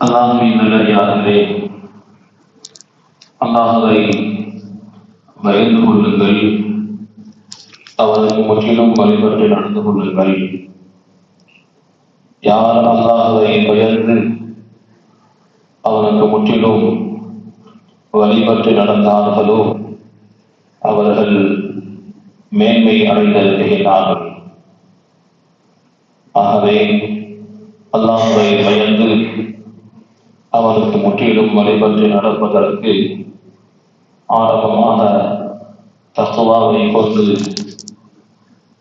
அல்லாஹ்வின் நல்லடியார்களே, அல்லாஹ்வை பயந்து கொள்ளுங்கள், அவருக்கு முற்றிலும் வழிபட்டு நடந்து கொள்ளுங்கள். யார் அல்லாஹ்வை பயந்து அவனுக்கு முற்றிலும் வழிபட்டு நடந்தார்களோ அவர்கள் மேன்மை அடைந்திருக்கிறார்கள். ஆகவே அல்லாஹ்வை பயந்து அவனுக்கு முற்றிலும் வழிபட்டு நடப்பதற்கு ஆரம்பமாக தக்வாவை கொண்டு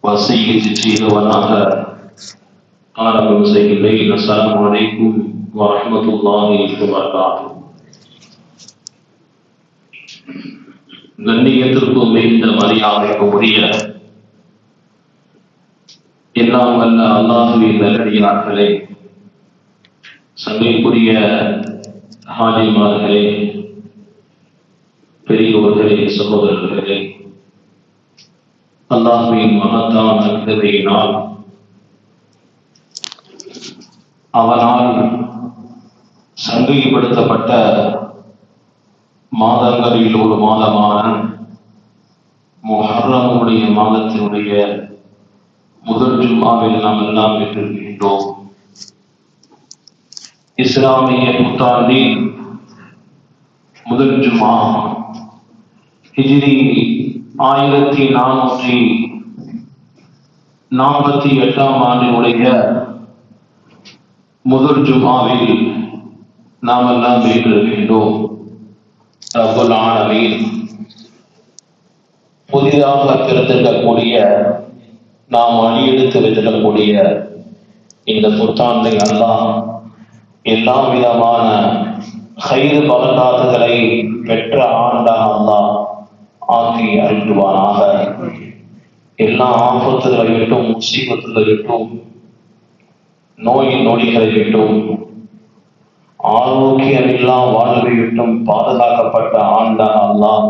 வஸீயத் செய்தவனாக ஆரம்பம் செய்கிறேன். அஸ்ஸலாமு அலைக்கும் வரஹ்மத்துல்லாஹி வபரகாத்துஹு. கண்ணியத்திற்கும் மிகுந்த மரியாதைக்கும் உரிய எல்லாம் வல்ல அல்லாஹ்வின் நல்லடியார்களே, சங்கைக்குரிய ஹாஜிமார்களே, பெரியோர்களே, சகோதரர்களே, அல்லாஹ்வின் மகத்தான கிருபையினால் அவனால் சங்கைப்படுத்தப்பட்ட மாதங்களில் ஒரு மாதமான முஹர்ரமுடைய மாதத்தினுடைய முதல் ஜும்ஆவில் நாம் எல்லாம் பெற்றிருக்கின்றோம். இஸ்லாமிய புத்தாண்டின் முதல் ஜும்ஆ ஹிஜ்ரி 1448 ஆண்டினுடைய முதல் ஜும்ஆவில் நாம் எல்லாம் பெற்றிருக்கின்றோம். ரப்புல் ஆலமீன் புதிதாக பிறந்திருக்கக்கூடிய, நாம் அடியெடுத்து வைத்திருக்கக்கூடிய இந்த புத்தாண்டை அல்லாஹ் எல்லா விதமான கைது பலகாத்துகளை பெற்ற ஆண்டாக அல்லாஹ் ஆக்கி அருள்வானாக. எல்லா ஆபத்துகளை விட்டும், முசீபத்துகளை விட்டும், நோய் நொடிகளை விட்டும், ஆரோக்கியமில்லா வாழ்வை விட்டும் பாதுகாக்கப்பட்ட ஆண்டாக அல்லாஹ்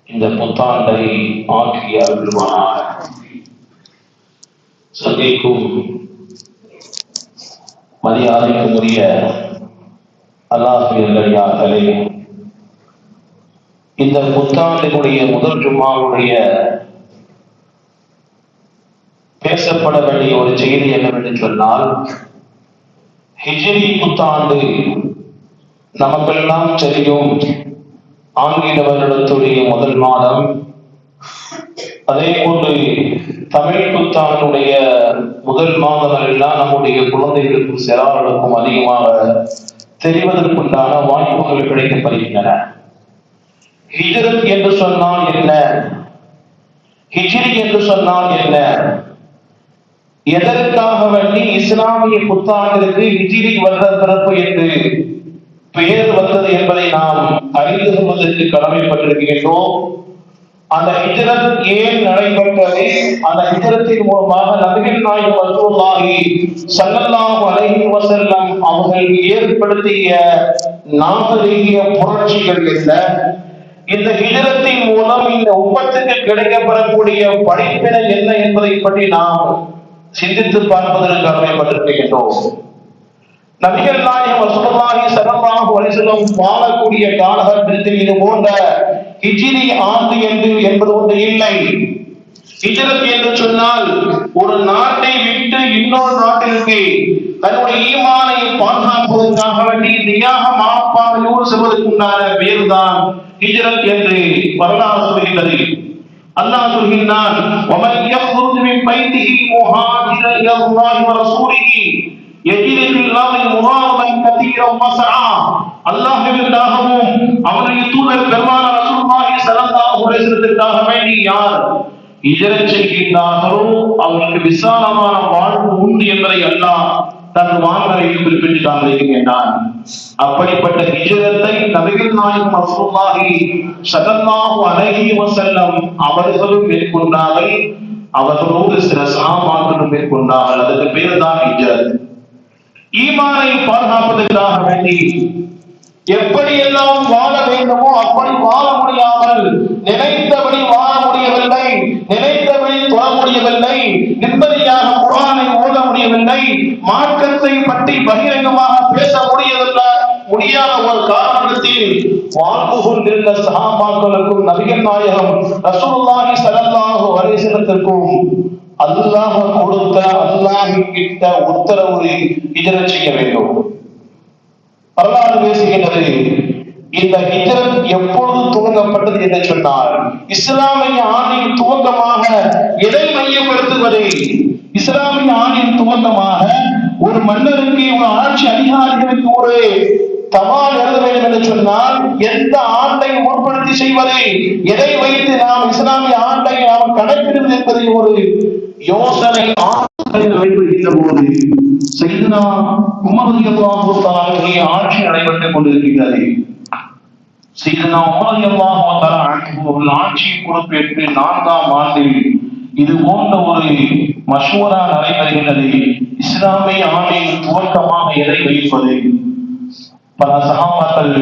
இந்த புத்தாண்டை ஆக்கி அருள்வானாக. சங்கைக்கும் மரியாதைக்கும் உரிய அல்லாஹ்வின் நல்லடியார்களே, இந்த புத்தாண்டினுடைய முதல் ஜும்ஆவுடைய பேசப்பட வேண்டிய ஒரு செய்தி என்னவென்று சொன்னால், ஹிஜ்ரி புத்தாண்டு நமக்கெல்லாம் தெரியும், ஆங்கில வருடத்துடைய முதல் மாதம். அதே போன்று தமிழ் புத்தாண்டுடைய முதல் மாதங்கள் எல்லாம் நம்முடைய குழந்தைகளுக்கும் சிறார்களுக்கும் அதிகமாக தெரிவதற்குண்டான வாய்ப்புகள் கிடைக்கப்படுகின்றன. ஹிஜ்ரத் என்று சொன்னால் என்ன, ஹிஜ்ரி என்று சொன்னால் என்ன, எதற்காக வேண்டி இஸ்லாமிய புத்தாண்டிற்கு ஹிஜ்ரி வருட பிறப்பு என்று பெயர் வந்தது என்பதை நாம் அறிந்து கொள்வதற்கு கடமைப்பட்டிருக்கின்றோம். அந்த ஹிஜ்ரத் ஏன் நடைபெற்றது, அந்த ஹிஜ்ரத்தின் மூலமாக நபிகள் நாயகம் ரசூலுல்லாஹி ஸல்லல்லாஹு அலைஹி வஸல்லம் அவர்கள் ஏற்படுத்திய நாகரீக புரட்சிகள் என்ன, இந்த ஹிஜ்ரத்தின் மூலம் இந்த உம்மத்துக்கு கிடைக்கப்பெறக்கூடிய படிப்பினை என்ன என்பதை பற்றி நாம் சிந்தித்து பார்ப்பதற்கு கடமைப்பட்டிருக்கின்றோம். நபிகள் நாயகம் ரசூலுல்லாஹி ஸல்லல்லாஹு அலைஹி வஸல்லம் வாழக்கூடிய காலகட்டத்தில் இது போன்ற ஹிஜ்ரி ஆண்டு என்பது ஒன்று இல்லை. ஹிஜ்ரத் என்று சொன்னால் ஒரு நாட்டை விட்டு இன்னொரு நாட்டிற்கு தன்னுடைய ஈமானை பாதுகாப்பதற்காக வேண்டி தியாகம் ஆப்பாமையோடு செல்வதற்குண்டான பேர் தான் ஹிஜ்ரத் என்று வரலாறு சொல்கின்றது. அல்லாஹ் சொல்கின்றான், வமன் யக்ருஜ் மின் பைத்திஹி முஹாஜிரன் இலல்லாஹி வ ரசூலிஹி யஜிது ஃபில் அர்தி முராகமன் கதீரன் வஸஆ. அல்லாஹ்விற்காகவும் அவருடைய தூதர் பெருமானார் ரசூலுல்லாஹி ஸல்லல்லாஹு அலைஹி வஸல்லத்திற்காக வேண்டி யார் ஹிஜ்ரத் செய்கின்றார்களோ அவர்களுக்கு விசாலமான வாழ்வு உண்டு என்பதை அல்லாஹ் தன் வான்வரையில் குறிப்பிட்டு காண்பிக்கின்றான். அப்படிப்பட்ட ஹிஜ்ரத்தை நபிகள் நாயகம் ரசூலுல்லாஹி ஸல்லல்லாஹு அலைஹி வஸல்லம் அவர்களும் மேற்கொண்டார்கள், அவர்களோடு சில சஹாபாக்களும் மேற்கொண்டார்கள். அதற்கு பேர் தான் ஹிஜ்ரத். ஈமானை பாதுகாப்பதற்காக வேண்டி எப்படியெல்லாம் வாழ வேண்டுமோ அப்படி வாழ முடியாமல், நினைத்தபடி வாழ முடியவில்லை, நினைத்தபடி தொழ முடியவில்லை, நிம்மதியாக குர்ஆனை ஓத முடியவில்லை, முடியவில்லை, மார்க்கத்தை பற்றி பகிரங்கமாக பேச முடியாத ஒரு காரணத்தில் வாழ்ந்து கொண்டிருந்த சஹாபாக்களுக்கும் நபிகள் நாயகம் ரசூலுல்லாஹி ஸல்லல்லாஹு அலைஹி வஸல்லத்திற்கும் அல்லாஹ் கொடுத்த அல்லாஹ்வின் கிட்ட உத்தரவு ஹிஜ்ரத் செய்ய வேண்டும். வரலாறு பேசுகின்றது. இந்த ஹிஜ்ரத் எப்பொழுது துவங்கப்பட்டது என்று சொன்னால், இஸ்லாமிய ஆண்டின் துவக்கமாக எதை மையப்படுத்துவது? இஸ்லாமிய ஆண்டின் துவக்கமாக ஒரு மன்னருக்கு, ஒரு ஆட்சி அதிகாரிகளுக்கு ஒரு தபால் எழுத வேண்டும் என்று சொன்னால் எந்த ஆண்டை முற்படுத்தி செய்வது, எதை வைத்து நாம் இஸ்லாமிய ஆண்டை நாம் கணக்கிடுவது என்பதை ஒரு யோசனை வைத்திருக்கின்ற போது சையதுனா உமர் ரலியல்லாஹு தஆலா அவர்களுடைய ஆட்சி நடைபெற்றுக் கொண்டிருக்கிறது. சையதுனா உமர் ரலியல்லாஹு தஆலா அவர்கள் ஆட்சி பொறுப்பேற்று 4ஆம் ஆண்டில் இது போன்ற ஒரு மஷூரா நடைபெறுகின்றது. இஸ்லாமிய ஆண்டின் துவக்கமாக எதை வைப்பது? பல சஹாபாக்கள்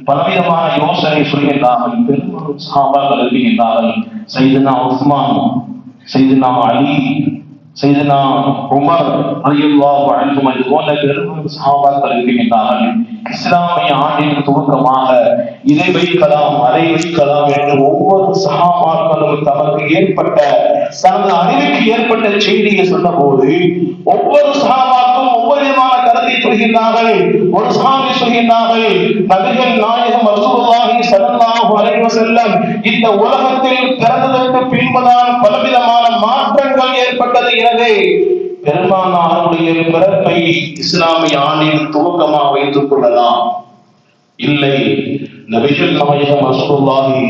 பலவிதமான யோசனை சொல்கின்றார்கள். பெரும்பாலும் சஹாபாக்கள் இருக்கின்றார்கள். சையதுனா உஸ்மான், சையதுனா அலி, சையதுனா உமர் ரலியல்லாஹு அன்ஹும் இது போன்ற பெரும்பாலும் சஹாபாக்கள் இருக்கின்றார்கள். இஸ்லாமிய ஆண்டின் துவக்கமாக இதை வைக்கலாம், அதை வைக்கலாம் என்று ஒவ்வொரு சஹாபாக்களும் தமக்கு ஏற்பட்ட, தனது அறிவுக்கு ஏற்பட்ட செய்தியை சொன்ன போது ஒவ்வொரு சஹாபாக்களும் ஒவ்வொரு விதமான கருத்தை சொல்கின்றார்கள். ஒரு சஹாபி சொல்கின்றார்கள், நபிகள் நாயகம் ரசூலுல்லாஹி ஸல்லல்லாஹு அலைஹி வஸல்லம் இந்த உலகத்தில் பிறந்ததற்கு பின்புதான் பலவிதமான மாற்றங்கள் ஏற்பட்டது. எனவே பெருமானாருடைய பிறப்பை இஸ்லாமிய ஆண்டின் துவக்கமாக வைத்துக் கொள்ளலாம். இல்லை, நபிகள் நாயகம் ரசூலுல்லாஹி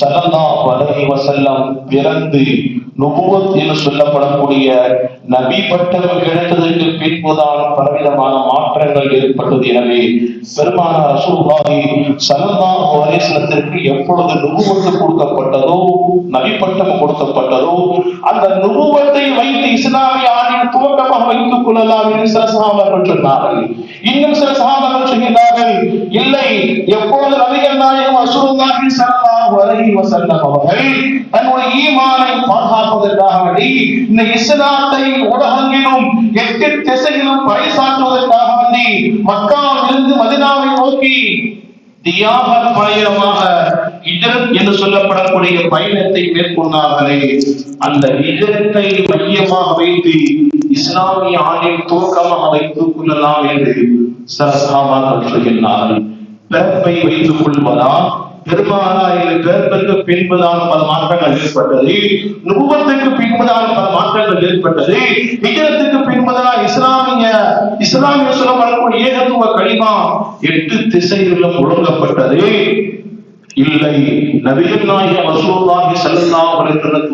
ஸல்லல்லாஹு அலைஹி வஸல்லம் பிறந்து நுபுவத் என்று சொல்லப்படக்கூடிய நபி பட்டம் கிடைத்ததற்கு பின்புதான் பலவிதமான மாற்றங்கள் ஏற்பட்டது. எனவே பெருமானார் ரசூலுல்லாஹி ஸல்லல்லாஹு அலைஹி வஸல்லத்திற்கு எப்பொழுது நுபுவத் கொடுக்கப்பட்டதோ, நபி பட்டம் கொடுக்கப்பட்டதோ, அந்த நுபுவத்தை வைத்து இஸ்லாமிய ஆண்டின் துவக்கமாக வைத்துக் கொள்ளலாம் என்று சில சஹாபாக்கள் சொன்னார்கள். இன்னும் சில சஹாபாக்கள் சொல்கிறார்கள், இல்லை, எப்பொழுது நபிகள் நாயகம் ரசூலுல்லாஹி ஸல்லல்லாஹு அலைஹி வஸல்லம் அவர்கள் தன்னுடைய ஈமானை பாதுகாப்பதற்காக வேண்டி இந்த இஸ்லாத்தை உலகெங்கிலும் 8 திசையிலும் பறைசாற்றுவதற்காக வேண்டி மக்காவிலிருந்து மதீனாவை நோக்கி தியாகத் பயணமாக ஹிஜ்ரத் என்று சொல்லப்படக்கூடிய பயணத்தை மேற்கொண்டார்களே, அந்த ஹிஜ்ரத்தை மையமாக வைத்து இஸ்லாமிய ஆண்டின் துவக்கமாக வைத்துக் கொள்ளலாம் என்று சில சஹாபாக்கள் சொல்கின்றார்கள். பிறப்பை வைத்துக் கொள்வதா, பெருமானாரின் பிறப்புக்கு பின்புதான் பல மாற்றங்கள் ஏற்பட்டது, நுபுவத்துக்கு பின்புதான் பல மாற்றங்கள் ஏற்பட்டது, ஹிஜ்ரத்துக்கு பின்புதான் இஸ்லாமிய சொல்லப்படக்கூடிய ஏகத்துவ கலிமா 8 திசைகளிலும் ஒழுங்கப்பட்டது. இல்லை, நபிகள் நாயகம் ரசூலுல்லாஹி ஸல்லல்லாஹு அலைஹி வஸல்லம்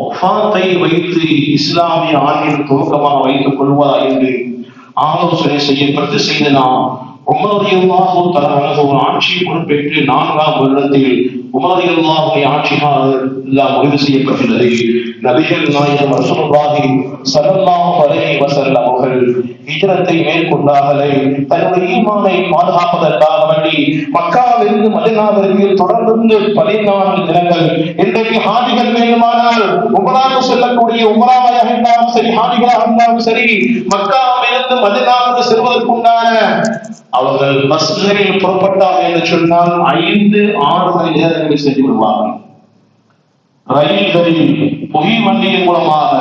வஃபாத்தை வைத்து இஸ்லாமிய ஆண்டின் துவக்கமாக வைத்துக் கொள்வதா என்று ஆலோசனை செய்யப்பட்டு செய்தனா உமர் ரலியல்லாஹு தஆலா அவர்கள் ஆட்சி பொறுப்பேற்று 4ஆம் வருடத்தில் உமர் ரலியல்லாஹுடைய ஆட்சியாளர் முடிவு செய்யப்பட்டுள்ளது. நபிகள் நாயகம் ரசூலுல்லாஹி ஸல்லல்லாஹு அலைஹி வஸல்லம் அவர்கள் ஹிஜ்ரத்தை மேற்கொண்டார்களே, தன்னுடைய ஈமானை பாதுகாப்பதற்காக வேண்டி மக்காவிலிருந்து மதீனாவிற்கு தொடர்ந்து 14 தினங்கள். இன்றைக்கு ஹாஜிகள் வேண்டுமானால் உம்ராவுக்கு செல்லக்கூடிய உம்ராவாக இருந்தாலும் சரி, ஹாஜிகளாக இருந்தாலும் சரி, மக்காவிலிருந்து மதீனாவுக்கு செல்வதற்குண்டான அவர்கள் பஸ்களில் புறப்பட்டார்கள் என்று சொன்னால் 5-6 மணி நேரங்களில் சென்று விடுவார்கள். ரயில்களில், புகை வண்டியின் மூலமாக,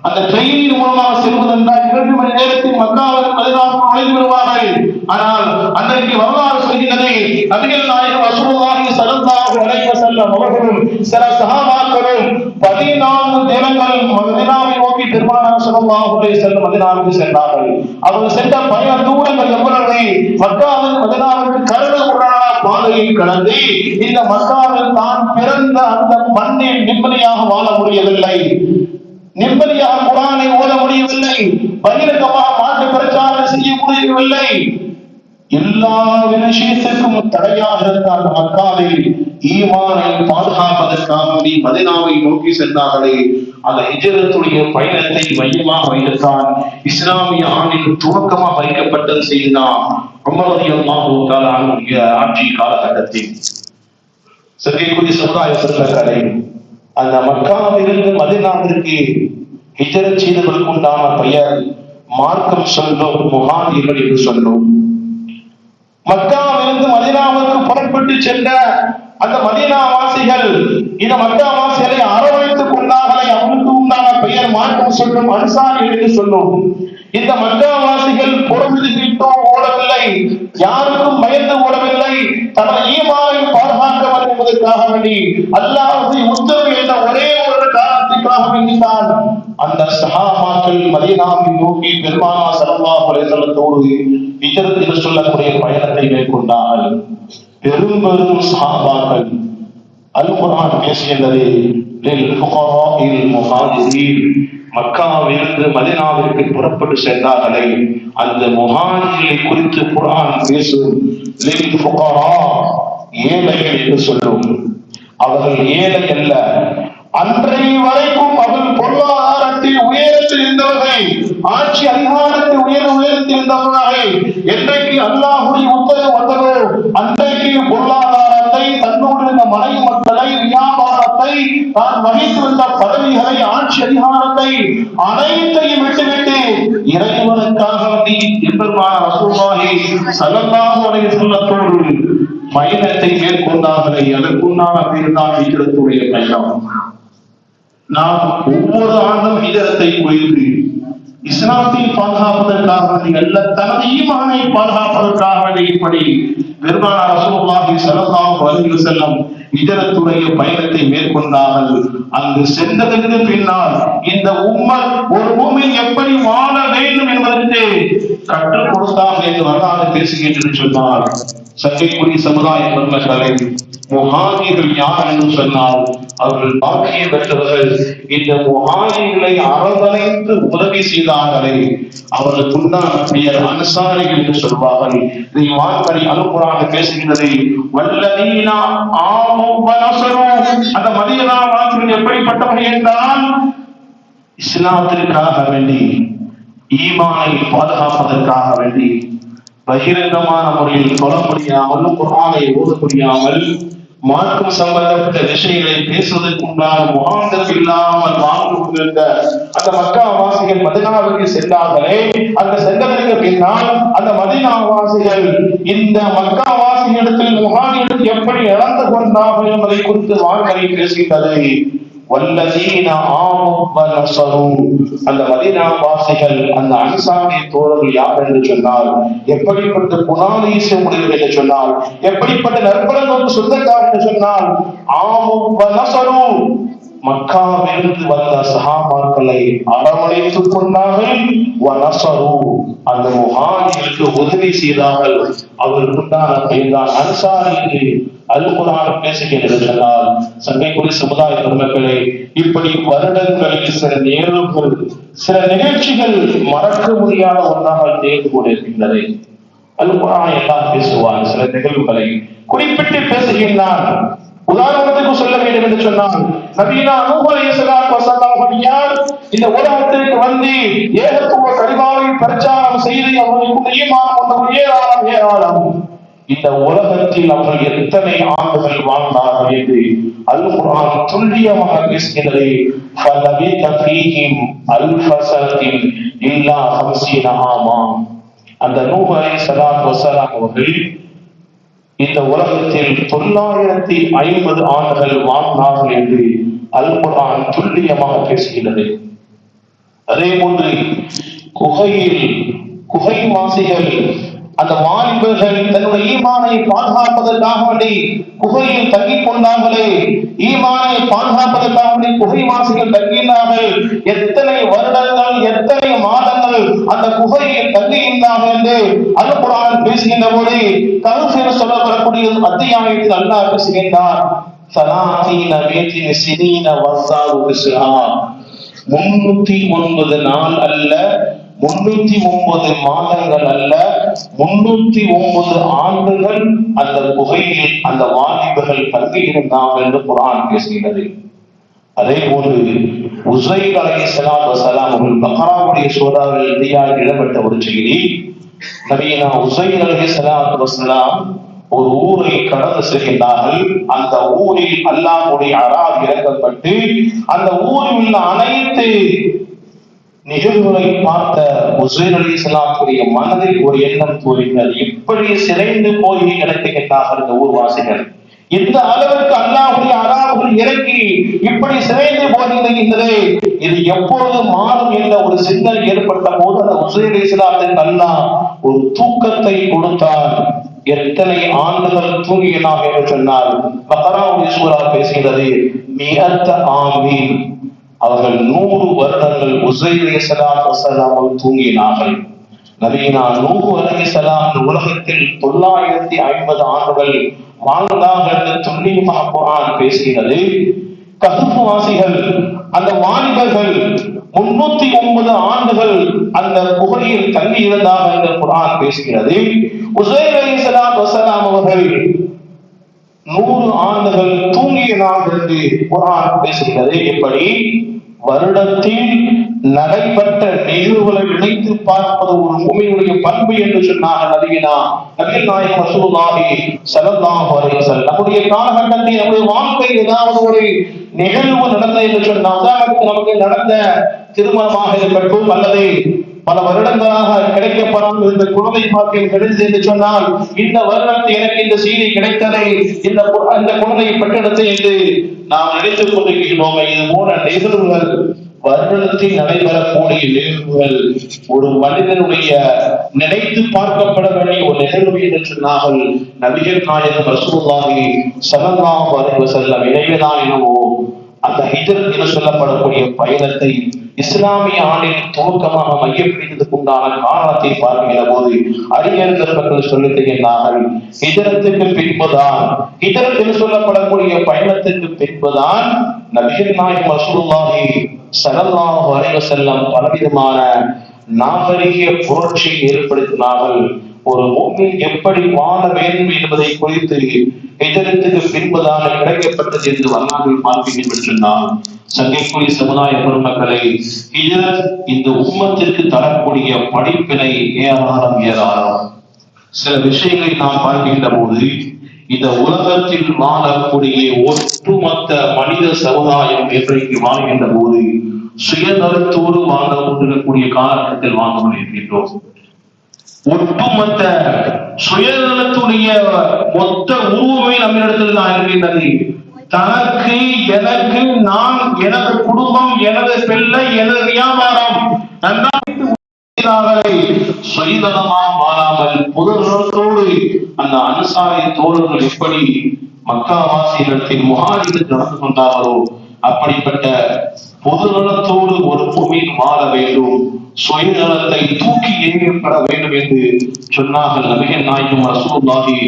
அந்த ட்ரெயினின் மூலமாக செல்வதென்றால் 2 மணி நேரத்தில் மக்காவிற்கு மதீனாவுக்கு நுழைந்து விடுவார்கள். ஆனால் அன்றைக்கு வரலாறு சொல்கிறது, நபிகள் நாயகம் ரசூலுல்லாஹி ஸல்லல்லாஹு அலைஹி வஸல்லம் அவர்களும் சில சஹாபாக்களும் 14 தினங்கள் மதீனாவை நோக்கி பெருமானார் ஸல்லல்லாஹு அலைஹி வஸல்லம் மதீனாவுக்கு சென்றார்கள். அவர்கள் சென்ற பயண தூரங்கள் எவ்வளவு? மக்காவில் மதீனாவுக்கு கரடுமுரடான பாதையை கடந்து இந்த மக்காவில் தான் பிறந்த அந்த மண்ணில் நிம்மதியாக வாழ முடியவில்லை, நிம்மதியாக குர்ஆனை ஓத முடியவில்லை, பகிரங்கமாக மாற்று பிரச்சாரம் செய்ய முடியவில்லை. எல்லா விஷயத்திற்கும் தடையாக இருந்த அந்த மக்காவில் ஈமானை பாதுகாப்பதற்காக மதீனாவை நோக்கி சென்றார்களே, அந்த ஹிஜ்ரத்துடைய பயணத்தை மையமாக வைத்தான் இஸ்லாமிய ஆண்டின் துவக்கமாக வைக்கப்பட்டது. செய்தா உமர் ரலியல்லாஹு தஆலா அவருடைய ஆட்சி காலகட்டத்தில் சர்க்கைக்குரிய சமுதாய சொற்களை அந்த மக்காவிலிருந்து மதீனாவிற்கு ஹிஜ்ரத் செய்தவர்களுக்கு உண்டான பெயர் மார்க்கம் சொல்லும் முஹாஜிர்கள் என்று சொல்லும். மக்காவிலிருந்து மதீனாவுக்கு புறப்பட்டு சென்ற அந்த மதீனா வாசிகள் இந்த மக்கா வாசிகளை அரவணைத்துக் கொண்டார்களே, அவனுக்கு உண்டான பெயர் மார்க்கம் சொல்லும் அன்சாரிகள் என்று சொல்லும். இந்த மக்கா வாசிகள் பொறுமிட்டு ஓடவில்லை, யாருக்கும் பயந்து ஓடவில்லை, தனது ஈமானை பாதுகாக்க வேண்டும் என்பதற்காக வேண்டி, அல்லாஹ்வுடைய உத்தரவு என்ற ஒரே ஒரு காரணத்திற்காக வேண்டித்தான் அந்த சஹாபாக்கள் மதீனாவை நோக்கி பெருமானார் ஸல்லல்லாஹு அலைஹி வஸல்லத்தோடு ஹிஜ்ரத் என்று சொல்லக்கூடிய பயணத்தை மேற்கொண்டார்கள். பெரும் பெரும் சஹாபாக்கள். அல் குர்ஆன் பேசுகின்றது, மக்காவிலிருந்து மதீனாவிற்கு புறப்பட்டு சென்றார்களே அந்த முஹாஜிர்களை குறித்து குர்ஆன் பேசும். ஏழைகள் என்று சொல்லும். அவர்கள் ஏழை அல்ல, அன்றைய வரைக்கும் அவர்கள் பொருளாதாரத்தில் உயரத்தில் இருந்தவர்கள், ஆட்சி அதிகாரத்தில் உயரத்தில் இருந்தவர்கள். என்றைக்கு அல்லாஹ்வுடைய உத்தரவு வந்ததோ அன்றைக்கு பொருளாதாரத்தை, தன்னோடு இருந்த மனைவி மக்களை, வியாபாரத்தை, தான் வகித்து வந்த பதவிகளை, ஆட்சி அதிகாரத்தை அனைத்தையும் விட்டுவிட்டு இறைவனுக்காக எம்பெருமானார் ரசூலுல்லாஹி ஸல்லல்லாஹு அலைஹி வஸல்லத்தோடு பயணத்தை மேற்கொண்டார்களே, அதற்குண்டான பேர்தான் ஹிஜ்ரத்துடைய பயணம். நாம் ஒவ்வொரு ஆண்டும் ஹிஜ்ரத்தை குறித்து இஸ்லாத்தை பாதுகாப்பதற்காக அல்ல, தனது ஈமானை பாதுகாப்பதற்காக இப்படி பெருமானார் ரசூலுல்லாஹி ஸல்லல்லாஹு அலைஹி வஸல்லம் ஹிஜ்ரத்துடைய பயணத்தை மேற்கொண்டார்கள். அங்கு சென்றதற்கு பின்னால் இந்த உம்மத் ஒரு மூமின் எப்படி வாழ வேண்டும் என்பதற்கு கற்றுக் கொடுத்தார்கள் என்று வரலாறு பேசுகின்ற சொன்னார். சங்கைக்குரிய சமுதாய பெருமக்களை, முஹாஜிர்கள் யார் என்று சொன்னால் அவர்கள் பாக்கியம் பெற்றவர்கள். இந்த முஹாஜிர்களை அரவணைத்து உதவி செய்தார்களே அவர்களுக்கு உண்டான பெயர் அன்சாரிகள் என்று சொல்வார்கள். இதை வான்வழி அல் குர்ஆன் பேசுகின்றது. வல்லதீனா ஆமனு வனஸரு, அந்த மதீனா வாசிகள் எப்படிப்பட்டவர்கள் என்றால் இஸ்லாத்திற்காக வேண்டி, ஈமானை பாதுகாப்பதற்காக வேண்டி பகிரங்கமான முறையில் சொல்ல முடியாமல், குர்ஆனை ஓத முடியாமல், மார்க்கம் சம்பந்தப்பட்ட விஷயங்களை பேசுவதற்கு உண்டான முகாம்கள் இல்லாமல் வாழ்ந்து கொண்டிருந்த அந்த மக்கா வாசிகள் மதீனாவிற்கு சென்றார்களே, அந்த சென்றதற்கு பின்னால் அந்த மதீனா வாசிகள் இந்த மக்கா வாசிகளிடத்தில் முகாமிடத்தில் எப்படி நடந்து கொண்டார்கள் என்பதை குறித்து வாழ்க்கை பேசுகின்றது. வல்லதீன ஆமனு வனஸரு, அந்த மதீனா வாசிகள், அந்த அன்சாரி தோழர்கள் யார் என்று சொன்னால், எப்படிப்பட்ட குணாதிச முடிவுகள் என்று சொன்னால், எப்படிப்பட்ட நற்பலனுக்கு சொந்தக்காரர் என்று சொன்னால், ஆமனு வனஸரு, மக்காவிலிருந்து வந்த சஹாபாக்களை அரவணைத்துக் கொண்டார்கள். வனஸரு, அந்த முஹாஜிர்களுக்கு உதவி செய்தார்கள். அவர்களுக்கு உண்டான பெயர்தான் அன்சாரி என்று அல் குர்ஆன் பேசுகின்றது. சொன்னால் சங்கைக்குரிய சமுதாய பெருமக்களே, இப்படி வருடங்களில் சில நிகழ்வுகள், சில நிகழ்ச்சிகள் மறக்க முடியாத ஒன்றாக தேர்ந்து கொண்டிருக்கின்றது. அல் குர்ஆன் எல்லாம் பேசுவார். சில நிகழ்வுகளை குறிப்பிட்டு பேசுகின்றான். உதாரணத்துக்கு சொல்ல வேண்டும் என்று சொன்னால், நபினா நூஹ் அலைஹிஸ்ஸலாத்து வஸலாம் இந்த உலகத்திற்கு வந்து ஏகத்துவ கலிமாவை பிரச்சாரம் செய்து அவர்களுக்கு ஈமான் கொண்டவர்கள் ஏராளம். இந்த உலகத்தில் அவர்கள் எத்தனை ஆண்டுகள் வாழ்ந்தார்கள் என்று அல் குர்ஆன் துல்லியமாக பேசுகிறது. ஃபலபித ஃபீஹிம் அல்ஃப ஸனத்தின் இல்லா 50 ஆமா. அந்த நூஹ் அலைஹிஸ்ஸலாத்து வஸலாம் அவர்கள் இந்த உலகத்தில் 950 ஆண்டுகள் வாழ்ந்தார்கள் என்று அல் குர்ஆன் துல்லியமாக பேசுகிறது. அதே போன்று குகை வாசிகள், அந்த வாலிபர்கள் தன்னுடைய ஈமானை பாதுகாப்பதற்காக வேண்டி குகையில் தங்கிக் கொண்டார்களே, ஈமானை பாதுகாப்பதற்காக வேண்டி குகைவாசிகள் தங்கினார்கள். எத்தனை வருடங்கள், எத்தனை மாதங்கள் அந்த குகையில் தங்குகின்றார்கள் என்று அல் குர்ஆன் பேசுகின்ற போது கஹ்ஃப் என்று சொல்லப்படக்கூடிய அத்தியாயத்தில் அல்லாஹ் பேசுகின்றார். 309 நாள் அல்ல, 309 மாதங்கள் அல்ல, 309 ஆண்டுகள் அந்த குகையில் அந்த வாலிபர்கள் தங்கியிருந்தார்கள் என்று குர்ஆன் பேசுகிறது. அதே போன்று உஸைர் அலைஹிஸ்ஸலாத்து வஸலாம் அவர்கள் பக்ராவுடைய சூறாவில் இடம்பெற்ற ஒரு செய்தி. நபியினா உஸைர் அலைஹிஸ்ஸலாத்து வஸலாம் ஒரு ஊரை கடந்து செல்கின்றார்கள். அந்த ஊரில் அல்லாஹ்வுடைய அராப் இறக்கப்பட்டு அந்த ஊரில் உள்ள அனைத்து நிகழ்வுகளை பார்த்த உசைர் அலைஹிஸ்ஸலாத்துடைய மனதில் ஒரு எண்ணம் தோன்றியது, இப்படி சிறைந்து போய் கிடக்கின்றார்கள் இந்த ஊர்வாசிகள், இந்த அளவிற்கு அல்லாஹ்வுடைய அதாபுகள் இறக்கி இப்படி சிறைந்து போகின்றது, இது எப்பொழுது மாறும் என்ற ஒரு சிந்தனை ஏற்பட்ட போது அந்த உசைர் அலைஹிஸ்ஸலாத்துக்கு அல்லாஹ் ஒரு தூக்கத்தை கொடுத்தார். எத்தனை ஆண்டுகள் தூங்கினாக என்று சொன்னால் பக்ராவுடைய சூரா பேசுகிறது, மிஅத்த ஆமீன், அவர்கள் 100 வருடங்கள் உசைர் அலைஹிஸ்ஸலாத்து வஸலாம் தூங்கினார்கள். நபியினா நூஹ் அலைஹிஸ்ஸலாம் உலகத்தில் 950 ஆண்டுகள் வாழ்ந்தார்கள் என்று துல்லியமாக குர்ஆன் பேசுகிறது. கஹ்ஃப் வாசிகள் அந்த வாலிபர்கள் 309 ஆண்டுகள் அந்த குகையில் தங்கி இருந்தார்கள் என்று குர்ஆன் பேசுகிறது. உசைர் அலைஹிஸ்ஸலாத்து வஸலாம் அவர்கள் 100 ஆண்டுகள் தூங்கினார்கள் என்று குர்ஆன் பேசுகிறது. எப்படி வருடத்தில் நடைபெற்ற நிகழ்வுகளை நினைத்து பார்ப்பது ஒரு மூமினுடைய பண்பு என்று சொன்னார்கள் நபிகள் நாயகம் ரசூலுல்லாஹி ஸல்லல்லாஹு அலைஹி வஸல்லம். நம்முடைய காலகட்டத்தில் நம்முடைய வாழ்க்கையில் ஏதாவது ஒரு நிகழ்வு நடந்தது என்று சொன்னால், உதாரணத்துக்கு நமக்கு நடந்த திருமணமாக இருக்கட்டும் அல்லது பல வருடங்களாக கிடைக்கப்படாமல் இந்த குழந்தை பாக்கியம் கிடைத்தது என்று சொன்னால், இந்த வருடத்தில் எனக்கு இந்த செய்தி கிடைத்ததை, இந்த குழந்தையை பெற்றெடுத்து என்று நாம் நினைத்துக் கொண்டிருக்கிறோம். இது போன்ற நிகழ்வுகள் வருடத்தில் நடைபெறக்கூடிய நிகழ்வுகள் ஒரு மனிதனுடைய நினைத்து பார்க்கப்பட வேண்டிய ஒரு நிகழ்வு என்று சொன்னார்கள் நபிகள் நாயகம் ரசூலுல்லாஹி ஸல்லல்லாஹு அலைஹி வஸல்லம். இணையதான் என்னவோ அந்த ஹிஜ்ரத் என்று சொல்லப்படக்கூடிய பயணத்தை இஸ்லாமிய ஆண்டின் துவக்கமாக மையப்பிடித்ததுக்கு உண்டான காரணத்தை பார்க்கிற போது அறிஞர்கள் சொல்லி தருகிறார்கள், ஹிஜ்ரத்துக்கு பின்புதான், ஹிஜ்ரத் என்று சொல்லப்படக்கூடிய பயணத்துக்கு பின்புதான் நபிகள் நாயகம் ரசூலுல்லாஹி ஸல்லல்லாஹு அலைஹி வஸல்லம் பலவிதமான நாகரிக புரட்சியை ஏற்படுத்தினார்கள். ஒரு முஃமின் எப்படி வாழ வேண்டும் என்பதை குறித்து ஹிஜ்ரத்துக்கு பின்புதான் கிடைக்கப்பட்டது என்று வரலாற்றில் பார்க்கிறீர்கள் சொன்னால், சங்கைக்குரிய சமுதாய பெருமக்களை, ஹிஜ்ரத் இந்த உம்மத்திற்கு தரக்கூடிய படிப்பினை ஏராளம். சில விஷயங்களை நாம் பார்க்கின்ற போது இந்த உலகத்தில் வாழக்கூடிய ஒட்டுமொத்த மனித சமுதாயம் இன்றைக்கு வாழ்கின்ற போது சுயநலத்தோடு வாழ்ந்து கொண்டிருக்கக்கூடிய காலகட்டத்தில் வாழ்ந்து கொண்டிருக்கின்றோம். ஒட்டுமொத்த சுயநலத்துடைய மொத்த உருவமே நம்மிடத்தில் தான் இருக்கின்றது. தனக்கு, எனக்கு, நான், எனது குடும்பம், எனது பிள்ளை, எனது வியாபாரம் சுயநலமாக மாறாமல் பொதுநலத்தோடு அந்த அன்சாரி தோழர்கள் எப்படி மக்காவாசியிடத்தில் முஹாஜிர்கள் நடந்து கொண்டார்களோ அப்படிப்பட்ட பொதுநலத்தோடு ஒரு பூமியில் வாழ வேண்டும், சுயநலத்தை தூக்கி எறியப்பட வேண்டும் என்று சொன்னார்கள் நபிகள் நாயகம் ரசூலுல்லாஹி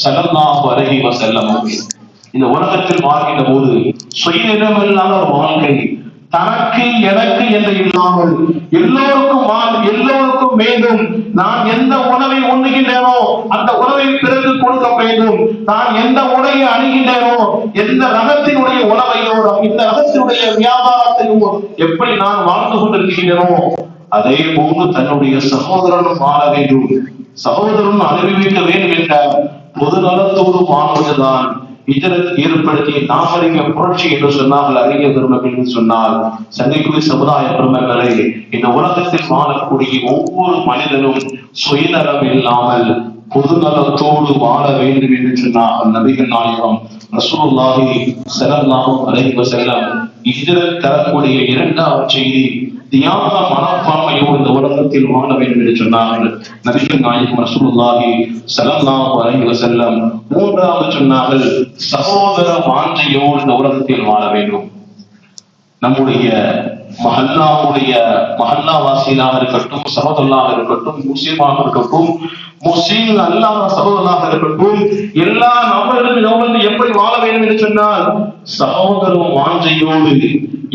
ஸல்லல்லாஹு அலைஹி வஸல்லம். இந்த உலகத்தில் வாழ்கின்ற போது சுயநலம் இல்லாத ஒரு வாழ்க்கை, தனக்கு எனக்கு என்று இல்லாமல் எல்லோருக்கும் வேண்டும். நான் எந்த உணவை உண்ணுகின்றேனோ அந்த உணவை பிறகு கொடுக்க வேண்டும். நான் எந்த உடையை அணுகின்றேனோ, எந்த ரகத்தினுடைய உணவையோ, இந்த ரகத்தினுடைய வியாபாரத்தையும் எப்படி நான் வாழ்ந்து கொண்டிருக்கின்றேனோ அதே போன்று தன்னுடைய சகோதரனும் வாழ வேண்டும், சகோதரனும் அனுபவிக்க வேண்டும் என்ற பொதுநலத்தோடு வாழ்வதுதான் ஹிஜ்ரத் ஏற்படுத்திய நாகரிக புரட்சி என்று சொன்னார்கள் அறிஞர் பெருமக்கள் என்று சொன்னால், சங்கைக்குரிய சமுதாய பெருமக்களை, இந்த உலகத்தில் வாழக்கூடிய ஒவ்வொரு மனிதனும் சுயநலம் இல்லாமல் பொதுநலத்தோடு வாழ வேண்டும் என்று சொன்னார்கள் நபிகள் நாயகம் ரசூலுல்லாஹி ஸல்லல்லாஹு அலைஹி வஸல்லம். ஹிஜ்ரத் தரக்கூடிய இரண்டாவது செய்தி, தியாக மனப்பான்மையோடு இந்த உலகத்தில் வாழ வேண்டும் என்று சொன்னார்கள் நபிகள் நாயகம் ரசூலுல்லாஹி ஸல்லல்லாஹு அலைஹி வஸல்லம். மூன்றாவது சொன்னார்கள், சகோதர வாஞ்சையோடு இந்த உலகத்தில் வாழ வேண்டும். நம்முடைய மஹல்லாவாசிகளாக இருக்கட்டும், சகோதரர்களாக இருக்கட்டும், முஸ்லிமாக இருக்கட்டும், முஸ்லிம் அல்லாத சகோதரனாக இருக்கட்டும், எல்லா நபர்களும் எப்படி வாழ வேண்டும் என்று சொன்னால் சகோதரம் வாஞ்சையோடு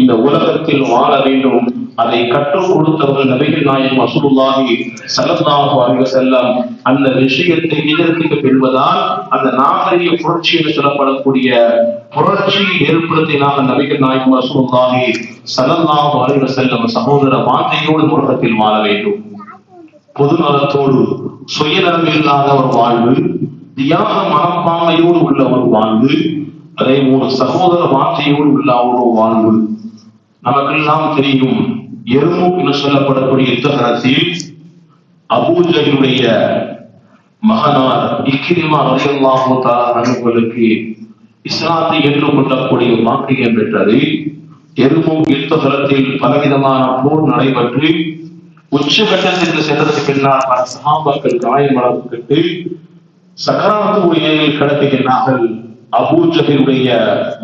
இந்த உலகத்தில் வாழ வேண்டும். அதை கற்றுக் கொடுத்தவர்கள் நபிகள் நாயகம் ரசூலுல்லாஹி ஸல்லல்லாஹு அலைஹி வஸல்லம். அந்த விஷயத்தை இதற்கு பின்புதான் அந்த நாகரிக புரட்சி என்று சொல்லப்படக்கூடிய புரட்சி ஏற்படுத்தினாக நபிகள் நாயகம் ரசூலுல்லாஹி ஸல்லல்லாஹு அலைஹி வஸல்லம். சகோதர வாஞ்சையோடு உலகத்தில் வாழ வேண்டும், பொதுநலத்தோடு, சுயநலம் இல்லாத ஒரு வாழ்வு, தியாக மனப்பான்மையோடு உள்ள ஒரு வாழ்வு, அதே போல சகோதர வாஞ்சையோடு உள்ள ஒரு வாழ்வு. நமக்கெல்லாம் தெரியும், எருமூக் என்று சொல்லப்படக்கூடிய யுத்தகலத்தில் அபூஜஹலுடைய மகனார் இக்ரிமா ரலியல்லாஹு தஆலா அன்ஹுவுக்கு இஸ்லாத்தை ஏற்றுக்கொள்ளக்கூடிய வாக்கியம் பெற்றது. எருமூக் யுத்தகலத்தில் பலவிதமான போர் நடைபெற்று உச்சகட்டத்திற்கு சென்றதற்கு பின்னால் பல சஹாபாக்கள் காயமளவுக்கு சக்கராத்து உயிரில் கிடக்குகின்றார்கள். அபூஜஹலுடைய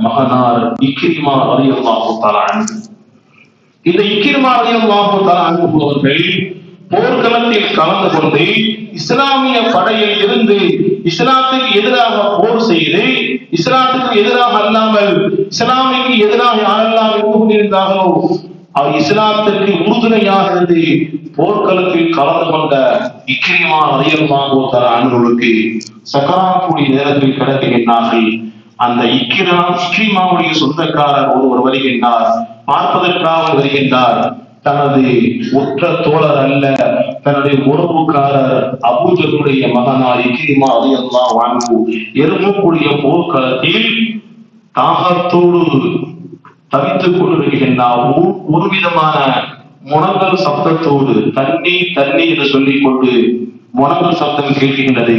மகனார் இக்ரிமா ரலியல்லாஹு தஆலா அன்ஹு. இந்த இக்ரிமா ரலியல்லாஹு தஆலா அன்ஹு அவர்கள் போர்க்களத்தில் கலந்து கொண்டு இஸ்லாமிய படையில் இருந்து இஸ்லாத்துக்கு எதிராக போர் செய்து, இஸ்லாத்துக்கு எதிராக அல்லாமல் இஸ்லாமிக்கு எதிராக யாரெல்லாம் இருந்து கொண்டிருந்தார்களோ அவர் இஸ்லாத்திற்கு உறுதுணையாக இருந்து போர்க்களத்தில் கலந்து கொண்ட இக்ரிமா ரலியல்லாஹு தஆலா அன்ஹுவுக்கு சக்கராத்துடைய நேரத்தில் கிடக்குகின்றார்கள். அந்த இக்ரிமாவுடைய சொந்தக்காரர் ஒருவர் வருகின்றார், பார்ப்பதற்காக வருகின்றார். தனது உற்ற தோழர் அல்ல, தன்னுடைய உறவுக்காரர் அபூஜஹலுடைய மகனார் இக்ரிமா ரலியல்லாஹு அன்ஹு எருமூக்குடைய போர்க்களத்தில் தாகத்தோடு தவித்துக் கொண்டிருக்கின்றார். ஒரு விதமான முழங்கல் சப்தத்தோடு தண்ணீர் தண்ணீர் என்று சொல்லிக் கொண்டு முழங்கல் சப்தம் கேட்கின்றது.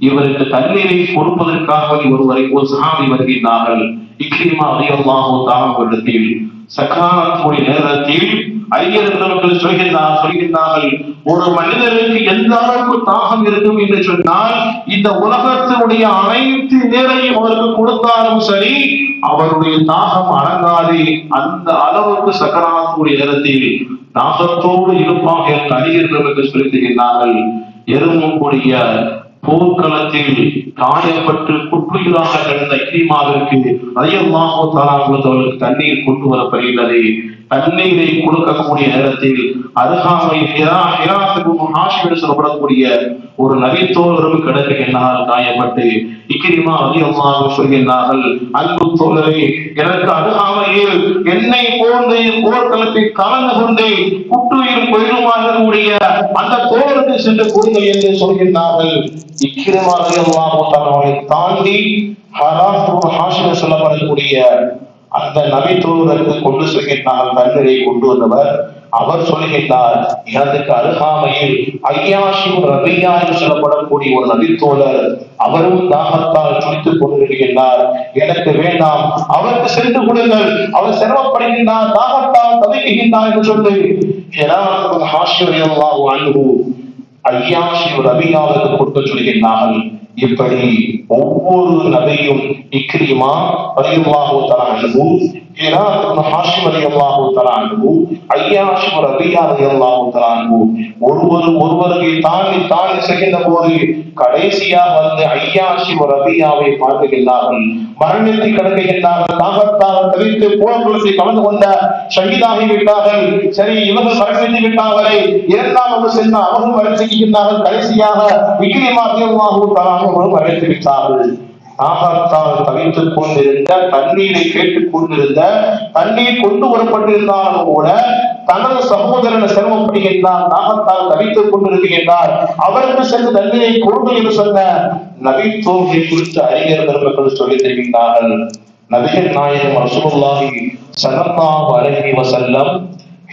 இவருக்கு தண்ணீரை கொடுப்பதற்காக ஒரு சஹாபி வருகின்றார்கள். இக்ரிமா ரலியல்லாஹு தஆலா அவர்களிடத்தில் சக்கராத்துடைய நேரத்தில் ஐயர்கள் சொல்கின்றார்கள், ஒரு மனிதருக்கு எந்த அளவுக்கு தாகம் இருக்கும் என்று சொன்னால் இந்த உலகத்தினுடைய அனைத்து நேரையும் அவருக்கு கொடுத்தாலும் சரி அவருடைய தாகம் அடங்காது. அந்த அளவுக்கு சக்கராத்துடைய நேரத்தில் தாகத்தோடு இருப்பாக என்று அறிஞர்கள் சொல்லியிருக்கிறார்கள். எருமூக்குடைய போர்க்களத்தில் காயப்பட்டு குற்றுயிராக கிடந்த இக்ரிமாவிற்கு ரலியல்லாஹு தஆலா அவர்களுக்கு தண்ணீர் கொண்டு வரப்படுகிறது. தண்ணீரை கொடுக்கக்கூடிய நேரத்தில் அருகாமையில் சொல்லப்படக்கூடிய ஒரு நபித்தோழரும் கிடக்குகின்றார் காயப்பட்டு. இக்ரிமா ரலியல்லாஹு சொல்கின்றார்கள், அன்பு தோழரே, எனக்கு அருகாமையில் என்னை போன்று போர்க்களத்தில் கலந்து கொண்டு குற்றுயிர் கொயிலுமாகக்கூடிய அந்த தோழருக்கு சென்று கொடுங்கள் என்று சொல்கின்றார்கள். இக்ரிமா ரலியல்லாஹு தஆலாவை தாண்டி ஹாஷிம் சொல்லப்படக்கூடிய அந்த நபித்தோழருக்கு கொண்டு செல்கின்றார்கள். தண்ணீரை கொண்டு வந்தவர் அவர் சொல்லுகின்றார், எனக்கு அருகாமையில் ஐயாஷிம் ரபியா என்று சொல்லப்படக்கூடிய ஒரு நபித்தோழர் அவரும் தாகத்தால் துடித்துக் கொண்டிருக்கின்றார். எனக்கு வேண்டாம், அவருக்கு சென்று கொடுங்கள், அவர் சிரமப்படுகின்றார், தாகத்தால் தவிக்குகின்றார் என்று சொல்லி ஐயாஷிம் ரபியாவிற்கு கொடுக்க சொல்கின்றார்கள். இப்படி ஒவ்வொரு நபியும் இக்ரிமா ரலியல்லாஹு தஆலா அன்ஹு, ஹாஷிம் ரலியல்லாஹு தஆலா அன்ஹு, ஐயாஷிம் ரபியா ரலியல்லாஹு தஆலா அன்ஹு ஒருவருக்கு தாண்டி செல்கின்ற போது கடைசியாக வந்து ஐயாஷிம் ரபியாவை பார்க்கின்றார்கள். மரணத்தில் கிடக்குகின்றார்கள். தாகத்தால் தவித்து போர்க்களத்தில் கலந்து கொண்ட ஷஹீதாகி விட்டார்கள். சரி, இவர்கள் மரணித்து விட்டார்களே, இரண்டாம் சென்ற அவர்கள் மரணிக்கின்றார்கள். கடைசியாக இக்ரிமா ரலியல்லாஹு தஆலா மரணித்து விட்டார்கள். தாகத்தால் தவித்துக் கொண்டிருந்த தண்ணீரை கேட்டுக் கொண்டிருந்த தண்ணீர் கொண்டு வரப்பட்டிருந்தாலும் கூட தனது சகோதரனை சிரமப்படுகின்றார், தாகத்தால் தவித்துக் கொண்டிருக்கின்றார், அவருக்கு சென்று தண்ணீரை கொடுங்க என்று சொன்ன நபித்துவத்தை குறித்து அறிஞர் பெருமக்கள் சொல்லி தருகின்றார்கள். நபிகள் நாயகம் ரசூலுல்லாஹி ஸல்லல்லாஹு அலைஹி வஸல்லம்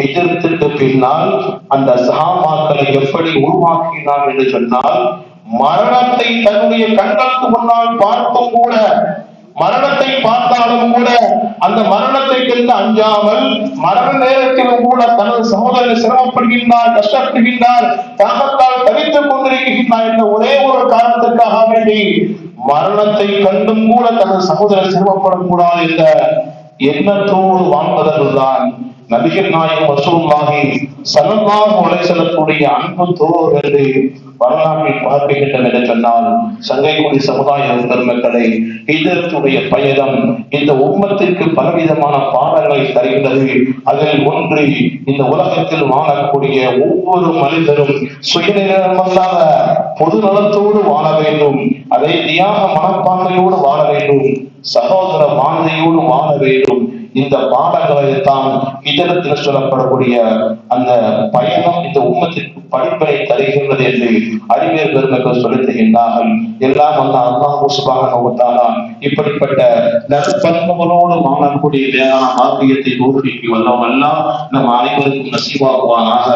ஹிஜ்ரத்துக்கு பின்னால் அந்த சஹாபாக்களை எப்படி உருவாக்கினார் என்று சொன்னால், மரணத்தை தன்னுடைய கண்களுக்கு முன்னால் பார்த்தும் கூட, மரணத்தை பார்த்தாலும் கூட அந்த மரணத்தை கண்டு அஞ்சாமல் மரண நேரத்திலும் கூட தனது சகோதரர் சிரமப்படுகின்றார், கஷ்டப்படுகின்றார், தாகத்தால் தவித்துக் கொண்டிருக்கின்றார் என்ற ஒரே ஒரு காரணத்திற்காக வேண்டி மரணத்தை கண்டும் கூட தனது சகோதரர் சிரமப்படக்கூடாது என்ற எண்ணத்தோடு வாழ்ந்தவர்கள்தான் நபிகள் நாயகம் ரசூலுல்லாஹி ஸல்லல்லாஹு அலைஹி வஸல்லமுடைய அன்பு தோழர் என்று வரலாற்றில் பார்க்கின்றனர் என்று சொன்னால், சங்கைக்குடி சமுதாய பெருமக்களை, ஹிஜ்ரத்துடைய பயணம் இந்த உம்மத்திற்கு பலவிதமான பாடங்களை தருகின்றது. அதில் ஒன்று, இந்த உலகத்தில் வாழக்கூடிய ஒவ்வொரு மனிதரும் சுயநலமல்லாத பொது நலத்தோடு வாழ வேண்டும், அதை தியாக மனப்பான்மையோடு வாழ வேண்டும், சகோதர வாழ்க்கையோடு வாழ வேண்டும். இந்த பாடங்களை தான் ஹிஜ்ரத்தில் சொல்லப்படக்கூடிய அந்த பயணம் இந்த உம்மத்திற்கு படிப்பினை தருகின்றது என்று அறிவியல் பெருமக்கள் சொல்லி தருகின்றார்கள். எல்லாம் வந்த அல்லாஹ் சுப்ஹானஹு வ தஆலா இப்படிப்பட்ட நற்பண்புகளோடு வாழக்கூடிய வேளாண் ஆரோக்கியத்தை ஊக்குவிக்க வல்லவன் அல்லாஹ் நம் அனைவருக்கும் நசீவாக்குவானாக.